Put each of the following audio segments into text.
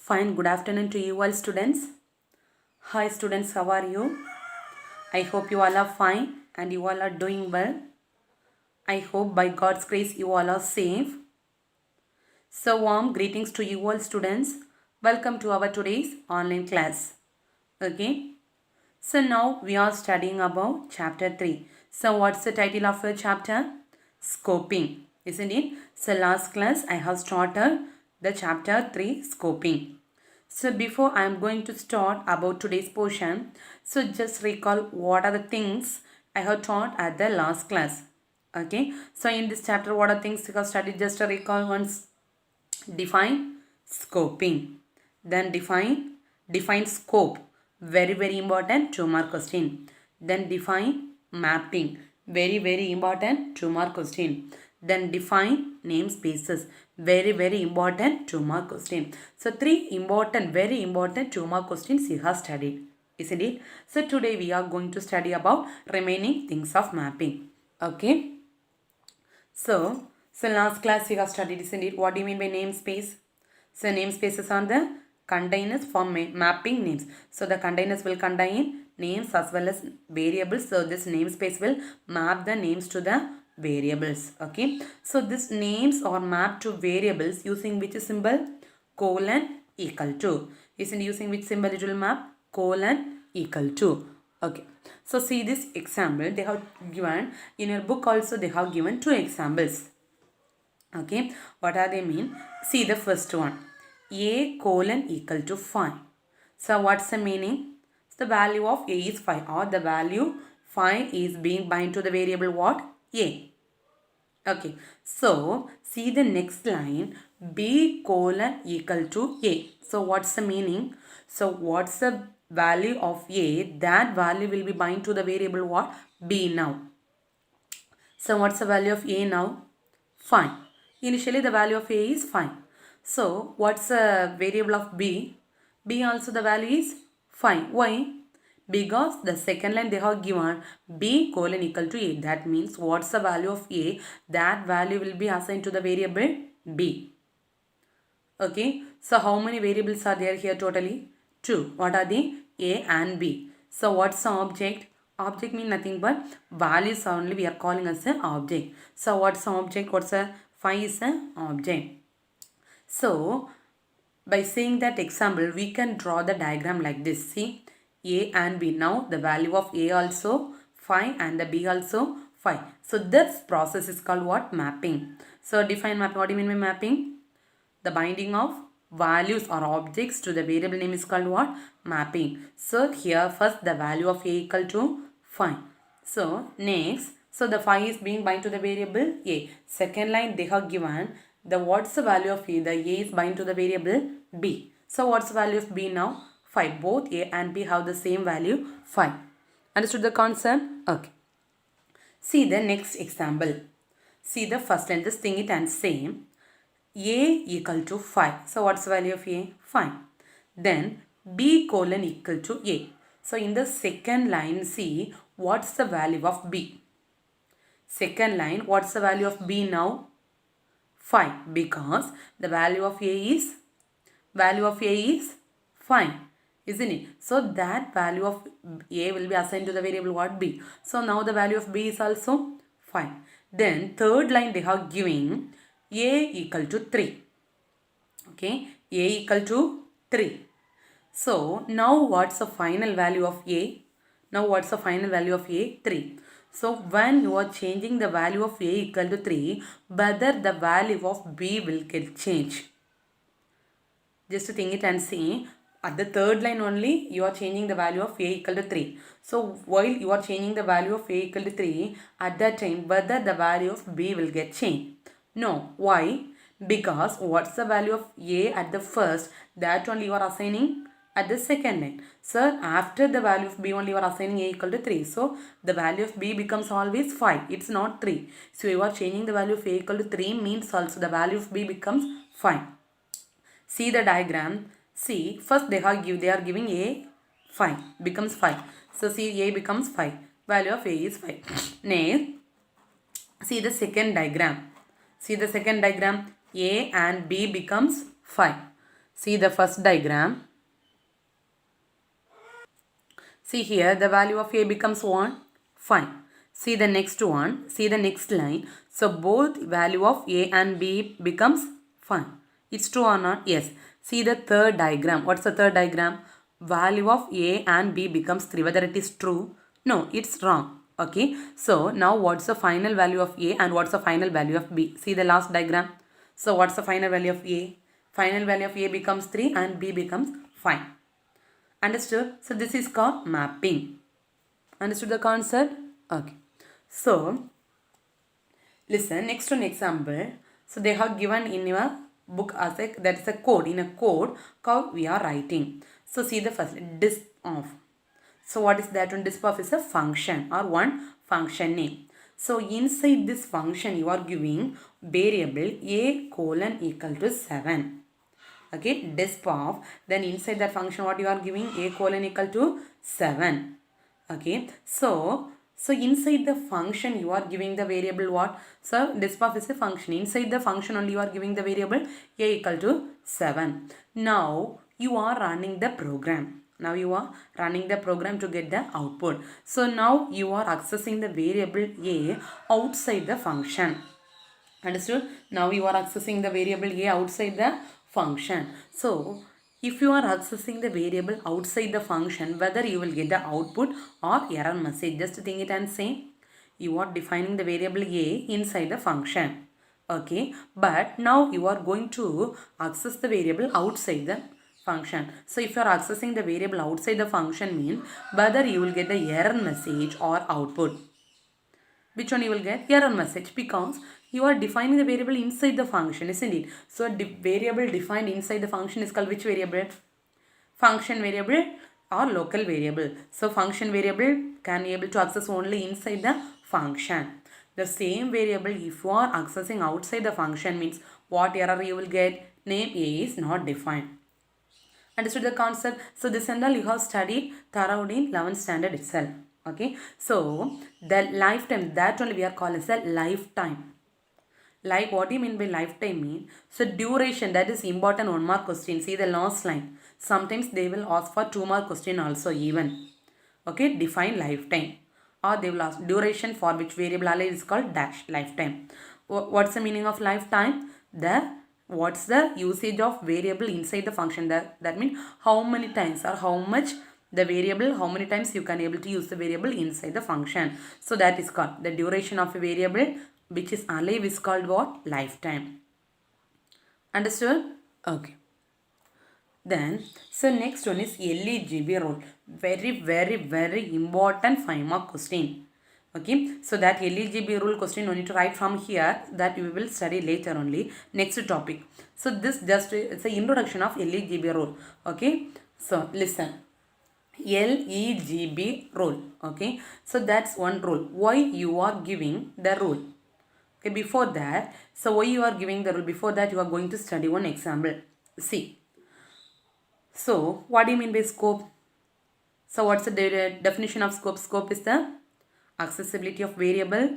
Fine, good afternoon to you all students. Hi students, how are you? I hope you all are fine and you all are doing well. I hope by God's grace you all are safe. So warm greetings to you all students. Welcome to our today's online class. Okay. So now we are studying about chapter 3. So what's the title of your chapter? Scoping. Isn't it? So last class I have started the chapter 3 scoping. So before I am going to start about today's portion, so just recall what are the things I have taught at the last class. Okay. So in this chapter, what are things you have studied? Just to recall once. Define scoping. Then define scope. Very important 2-mark question. Then define mapping. Very important 2-mark question. Then define namespaces. Very important 2-mark question. So very important 2-mark questions you have studied. Isn't it? So today we are going to study about remaining things of mapping. Okay. So last class you have studied, isn't it? What do you mean by namespace? So namespaces are the containers for mapping names. So the containers will contain names as well as variables. So this namespace will map the names to the variables. Okay. So these names are mapped to variables using which symbol? Colon equal to. Isn't using which symbol it will map? Colon equal to. Okay. So see this example they have given in your book also they have given 2 examples. Okay. What are they mean? See the first one. A colon equal to 5. So what's the meaning? The value of A is 5 or the value 5 is being bind to the variable what? A. Okay. So see the next line. B colon equal to A. So what's the meaning? So what's the value of A? That value will be bind to the variable what? B now. So what's the value of A now? 5. Initially the value of A is 5. So what's the variable of B? B also the value is 5. Why? Because the second line they have given B colon equal to A. That means what's the value of A? That value will be assigned to the variable B. Okay. So how many variables are there here totally? 2. What are they? A and B. So what's the object? Object means nothing but values only we are calling as an object. So what's the object? What's a 5 is an object. So by saying that example we can draw the diagram like this. See A and B. Now the value of A also 5 and the B also 5. So this process is called what? Mapping. So define mapping. What do you mean by mapping? The binding of values or objects to the variable name is called what? Mapping. So here first the value of A equal to 5. So next, so the 5 is being bind to the variable A. Second line they have given the what's the value of A? The A is bind to the variable B. So what's the value of B now? 5. Both A and B have the same value 5. Understood the concept? Okay. See the next example. See the first line. Just think it and say A equal to 5. So what's the value of A? 5. Then B colon equal to A. So in the second line, see what's the value of B. Second line, what's the value of B now? 5. Because the value of A is 5. Isn't it? So that value of A will be assigned to the variable what? B. So now the value of B is also 5. Then third line they have given A equal to 3. Okay. A equal to 3. So now what's the final value of A? Now what's the final value of A? 3. So when you are changing the value of A equal to 3, whether the value of B will get changed. Just to think it and see. At the third line only, you are changing the value of A equal to 3. So, while you are changing the value of A equal to 3, at that time, whether the value of B will get changed? No. Why? Because what's the value of A at the first, that only you are assigning at the second line. So, after the value of B only you are assigning A equal to 3. So, the value of B becomes always 5. It's not 3. So, you are changing the value of A equal to 3 means also the value of B becomes 5. See the diagram. See, first they are giving A 5 becomes 5. So see A becomes 5. Value of A is 5. Next, see the second diagram. See the second diagram. A and B becomes 5. See the first diagram. See here, the value of A becomes 1. Fine. See the next one. See the next line. So both value of A and B becomes fine. It's true or not? Yes. See the third diagram. What's the third diagram? Value of A and B becomes 3. Whether it is true? No, it's wrong. Okay. So now what's the final value of A and what's the final value of B? See the last diagram. So what's the final value of A? Final value of A becomes 3 and B becomes 5. Understood? So this is called mapping. Understood the concept? Okay. So listen, next one example. So they have given in your book as a, that is a code. In a code how we are writing. So see the first, disp of. So what is that one? Disp of is a function or one function name. So inside this function you are giving variable a colon equal to 7. Okay, disp of, then inside that function what you are giving, a colon equal to 7. Okay, so inside the function you are giving the variable what? So disp of is a function. Inside the function only you are giving the variable a equal to 7. Now you are running the program. Now you are running the program to get the output. So now you are accessing the variable a outside the function. Understood? Now you are accessing the variable a outside the function. So if you are accessing the variable outside the function, whether you will get the output or error message, just think it and say you are defining the variable a inside the function. Okay, but now you are going to access the variable outside the function. So if you are accessing the variable outside the function means whether you will get the error message or output. Which one you will get? Error message, because you are defining the variable inside the function, isn't it? So variable defined inside the function is called which variable? Function variable or local variable. So function variable can be able to access only inside the function. The same variable if you are accessing outside the function means what error you will get? Name A is not defined. Understood the concept? So this and all you have studied thoroughly in 11th standard itself. Okay, so the lifetime, that only we are called as a lifetime. Like what do you mean by lifetime mean? So duration, that is important 1 mark question. See the last line. Sometimes they will ask for 2 mark question also even. Okay, define lifetime. Or they will ask duration for which variable is called dash lifetime. What's the meaning of lifetime? What's the usage of variable inside the function? That means how many times or how much the variable, how many times you can able to use the variable inside the function. So that is called the duration of a variable which is alive is called what? Lifetime. Understood? Okay. Then, so next one is LEGB rule. Very important 5 mark question. Okay, so that LEGB rule question you need to write from here, that we will study later only. Next topic. So this just it's an introduction of LEGB rule. Okay, so listen. LEGB rule. Okay, so that's one rule. Why you are giving the rule? Okay, before that, so why you are giving the rule? Before that, you are going to study one example. See. So what do you mean by scope? So what's the definition of scope? Scope is the accessibility of variable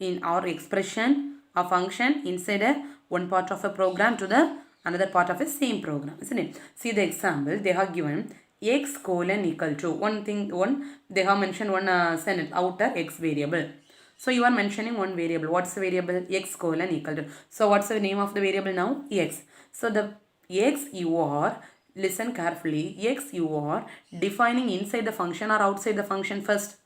in our expression or function inside one part of a program to the another part of a same program, isn't it? See the example they have given x colon equal to they have mentioned one sentence outer x variable. So you are mentioning one variable. What's the variable? X colon equal to. So what's the name of the variable now? X. So the x you are, listen carefully, x you are defining inside the function or outside the function first.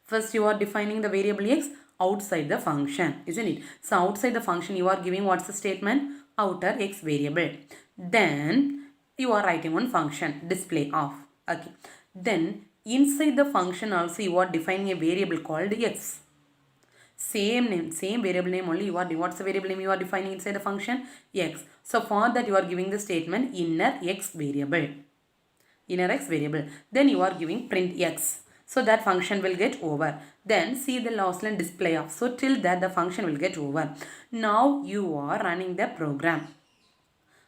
First you are defining the variable x outside the function, isn't it? So outside the function you are giving what's the statement? Outer x variable. Then you are writing one function, display of. Okay. Then inside the function also you are defining a variable called x. Same name, same variable name only you are, what's the variable name you are defining inside the function? X. So for that you are giving the statement inner x variable. Inner x variable. Then you are giving print x. So that function will get over. Then see the last line display of. So till that the function will get over. Now you are running the program.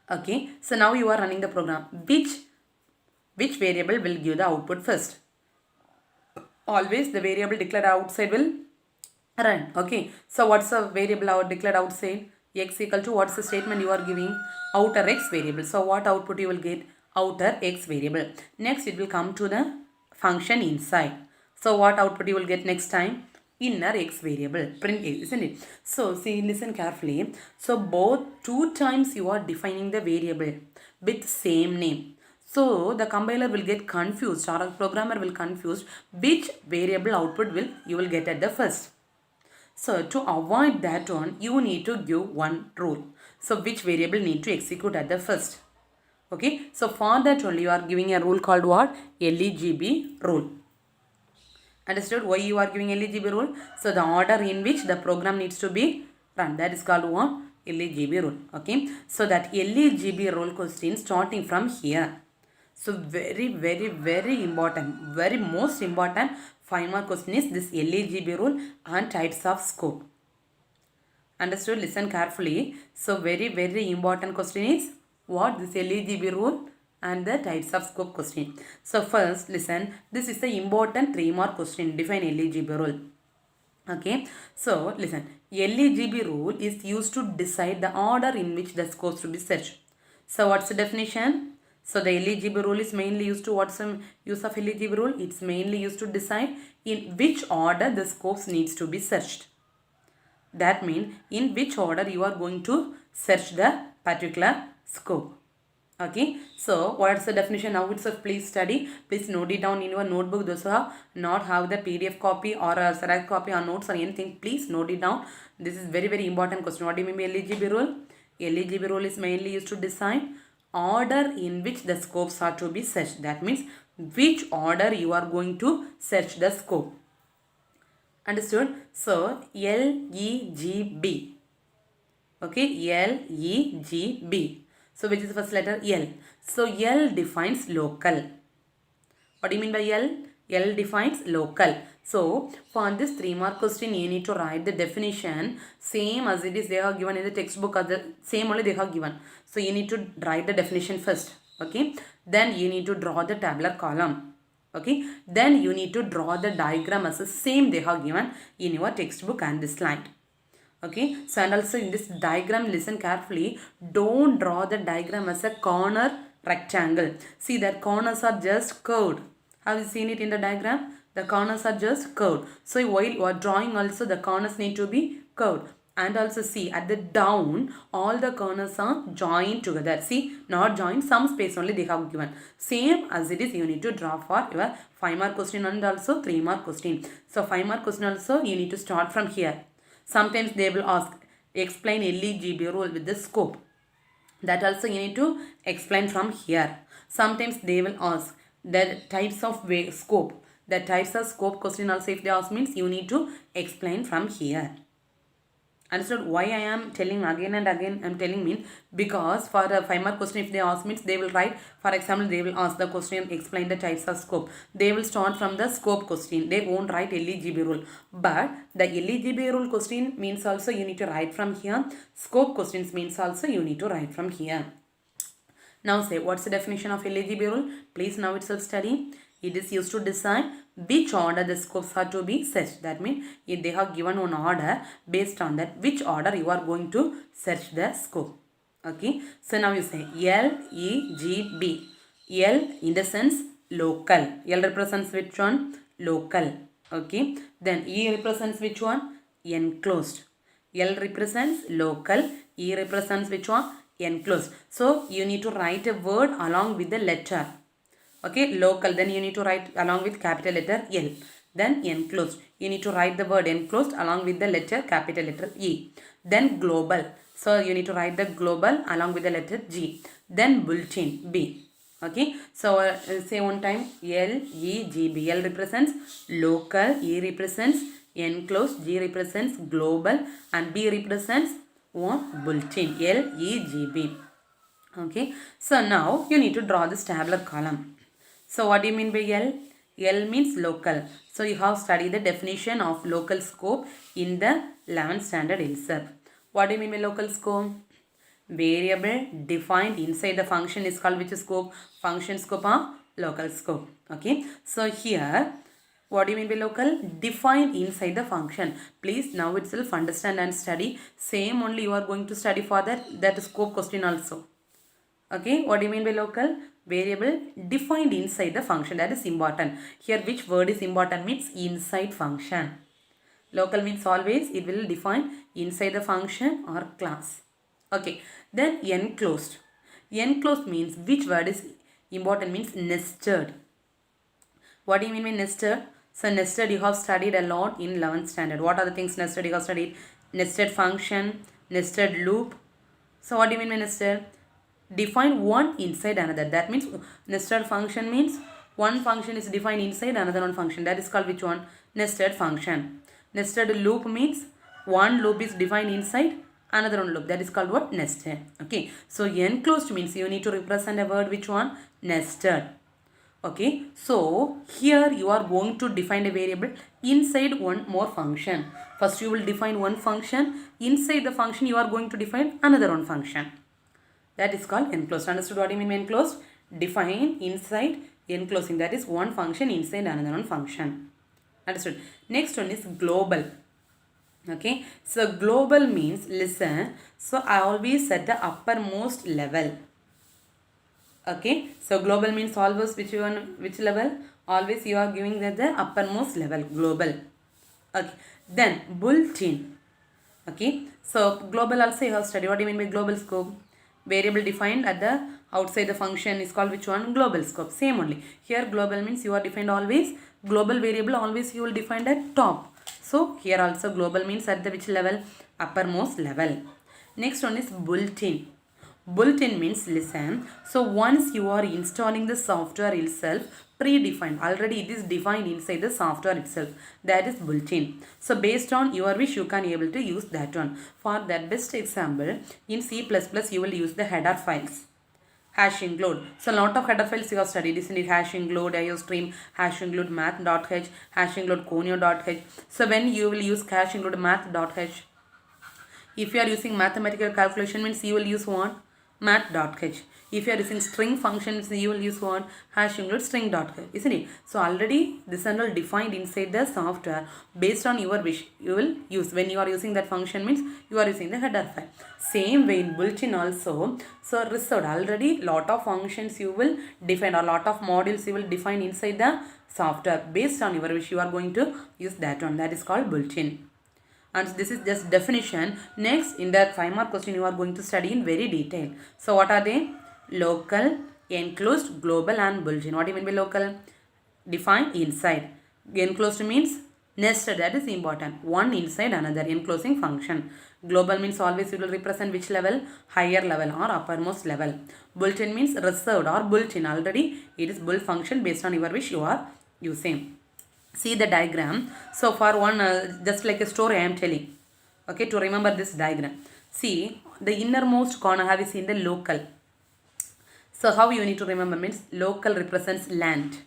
Okay. So now you are running the program. Which variable will give the output first? Always the variable declared outside will run. Okay. So what's the variable declared outside? X equal to what's the statement you are giving? Outer X variable. So what output you will get? Outer X variable. Next it will come to the function inside. So what output you will get next time? Inner X variable. Print X, isn't it? So see, listen carefully. So both two times you are defining the variable with same name. So the compiler will get confused or a programmer will confuse which variable output you will get at the first. So to avoid that one, you need to give one rule. So which variable need to execute at the first. Okay. So for that only you are giving a rule called what? LEGB rule. Understood why you are giving LEGB rule? So the order in which the program needs to be run, that is called what? LEGB rule. Okay. So that LEGB rule question starting from here. So very important, very most important 5-mark question is this LEGB rule and types of scope. Understood? Listen carefully. So very important question is what? This LEGB rule and the types of scope question. So first listen, this is the important 3-mark question. Define LEGB rule. Okay. So listen, LEGB rule is used to decide the order in which the scopes to be searched. So what's the definition? So the LEGB rule is mainly used to, what's the use of LEGB rule? It's mainly used to decide in which order the scopes needs to be searched. That means in which order you are going to search the particular scope. Okay. So what's the definition now itself? Please study. Please note it down in your notebook. Those who have not have the PDF copy or a Xerox copy or notes or anything, please note it down. This is very important question. What do you mean by LEGB rule? LEGB rule is mainly used to decide order in which the scopes are to be searched. That means which order you are going to search the scope. Understood? So LEGB. Okay, LEGB. So which is the first letter? L. So L defines local. What do you mean by L? L defines local. So for this 3-mark question, you need to write the definition same as it is they have given in the textbook. Same only they have given. So you need to write the definition first. Okay. Then you need to draw the tabular column. Okay. Then you need to draw the diagram as the same they have given in your textbook and this slide. Okay. So and also in this diagram, listen carefully. Don't draw the diagram as a corner rectangle. See that corners are just curved. Have you seen it in the diagram? The corners are just curved. So while you are drawing also the corners need to be curved. And also see at the down all the corners are joined together. See, not joined, some space only they have given. Same as it is you need to draw for your 5-mark question and also 3-mark question. So 5-mark question also you need to start from here. Sometimes they will ask explain LEGB rule with the scope. That also you need to explain from here. Sometimes they will ask the types of scope. The types of scope question also if they ask means you need to explain from here. Understood why I am telling again and again? I am telling means because for a 5-mark question if they ask means they will write, for example they will ask the question explain the types of scope. They will start from the scope question. They won't write LEGB rule. But the LEGB rule question means also you need to write from here. Scope questions means also you need to write from here. Now say what's the definition of LEGB rule? Please now itself study. It is used to decide which order the scopes are to be searched. That means if they have given one order, based on that which order you are going to search the scope. Okay. So now you say LEGB. L in the sense local. L represents which one? Local. Okay. Then E represents which one? Enclosed. L represents local. E represents which one? Enclosed. So you need to write a word along with the letter. Okay, local, then you need to write along with capital letter L. Then enclosed, you need to write the word enclosed along with the letter capital letter E. Then global, so you need to write the global along with the letter G. Then bulletin, B. Okay, so say one time LEGB. L represents local, E represents enclosed, G represents global and B represents what? Bulletin, LEGB. Okay, so now you need to draw this tabular column. So what do you mean by L? L means local. So you have studied the definition of local scope in the 11th standard itself. What do you mean by local scope? Variable defined inside the function is called which scope? Function scope or local scope. Okay. So here What do you mean by local? Defined inside the function. Please now itself understand and study. Same only you are going to study for that scope question also. Okay, what do you mean by local? Variable defined inside the function. That is important. Here which word is important means inside function. Local means always it will define inside the function or class. Okay, then enclosed. Enclosed means which word is important means nested. What do you mean by nested? So nested you have studied a lot in 11th standard. What are the things nested you have studied? Nested function, nested loop. So what do you mean by nested? Define one inside another. That means nested function means one function is defined inside another one function. That is called which one? Nested function. Nested loop means one loop is defined inside another one loop. That is called what? Nested. Okay. So enclosed means you need to represent a word which one? Nested. Okay, so here you are going to define a variable inside one more function. First you will define one function. Inside the function you are going to define another one function. That is called enclosed. Understood what I mean by enclosed? Define inside enclosing. That is one function inside another one function. Understood. Next one is global. Okay, so global means listen. So I always set the uppermost level. Okay, so global means always which one, which level? Always you are giving that the uppermost level, global. Okay, then built-in. Okay, so global also you have studied. What do you mean by global scope? Variable defined at the outside the function is called which one? Global scope. Same only. Here global means you are defined always. Global variable always you will define at top. So here also global means at the which level? Uppermost level. Next one is built-in. Built-in means listen. So once you are installing the software itself, predefined, already it is defined inside the software itself. That is built-in. So based on your wish, you can able to use that one. For that best example, in C++ you will use the header files. Hash include. So lot of header files you have studied. Isn't it? Hash include iostream, hash include math.h, hash include conio.h. So when you will use hash include math.h, if you are using mathematical calculation means you will use what? Math.h. If you are using string functions, you will use what? Hash include string.h. Isn't it? So already this is all defined inside the software. Based on your wish, you will use. When you are using that function means you are using the header file. Same way in built-in also. So reserved, already lot of functions you will define, or lot of modules you will define inside the software. Based on your wish, you are going to use that one. That is called built-in. And this is just definition. Next, in that 5-mark question, you are going to study in very detail. So what are they? Local, enclosed, global and built-in. What do you mean by local? Define inside. Enclosed means nested. That is important. One inside another. Enclosing function. Global means always it will represent which level? Higher level or uppermost level. Built-in means reserved or built-in. Already it is built function based on your wish you are using. See the diagram. So for one, just like a story I am telling. Okay, to remember this diagram. See, the innermost corner, have you seen the local? So how you need to remember means local represents land.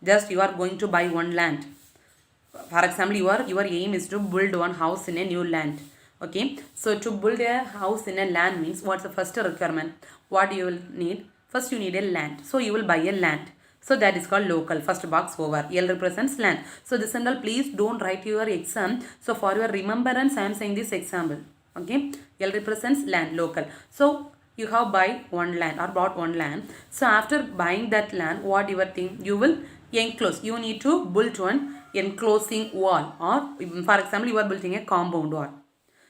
Just you are going to buy one land. For example, your aim is to build one house in a new land. Okay, so to build a house in a land means what's the first requirement? What you will need? First you need a land. So you will buy a land. So that is called local. First box over. L represents land. So this and all, please don't write your exam. So for your remembrance, I am saying this example. Okay. L represents land, local. So you have buy one land or bought one land. So after buying that land, what you will think? You will enclose. You need to build one enclosing wall, or for example, you are building a compound wall.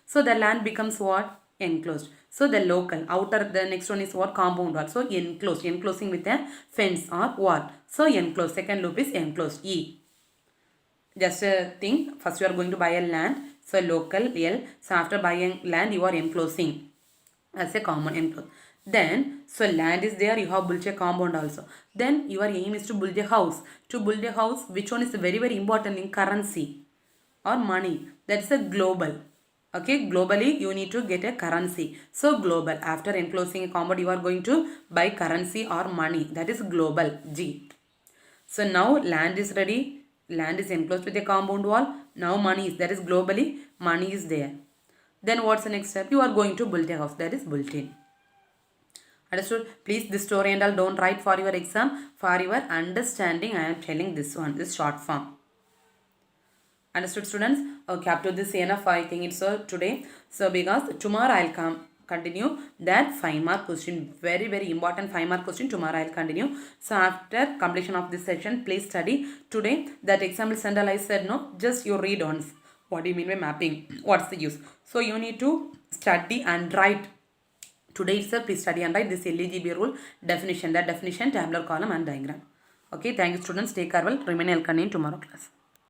So the land becomes what? Enclosed. So the local, outer, the next one is what? Compound wall. So enclosed, enclosing with a fence or wall. So enclosed, second loop is enclosed, E. Just a thing, first you are going to buy a land. So local, L. So after buying land, you are enclosing as a common enclosed. Then, so land is there, you have built a compound also. Then your aim is to build a house. To build a house, which one is very, very important in currency or money? That's a global. Okay, globally you need to get a currency. So global, after enclosing a compound, you are going to buy currency or money. That is global, G. So now land is ready. Land is enclosed with a compound wall. Now money is, that is globally, money is there. Then what's the next step? You are going to build a house. That is built-in. Understood? Please, this story and all don't write for your exam. For your understanding, I am telling this one, this short form. Understood, students? Okay, up to this enough. I think it's today. So because tomorrow I'll continue that 5-mark question. Very, very important 5-mark question. Tomorrow I'll continue. So after completion of this session, please study. Today that example sentence I said no, just you read once. What do you mean by mapping? What's the use? So you need to study and write. Today itself, please study and write this LEGB rule definition. That definition, tabular column and diagram. Okay, thank you, students. Take care well. Remain, I'll continue tomorrow class.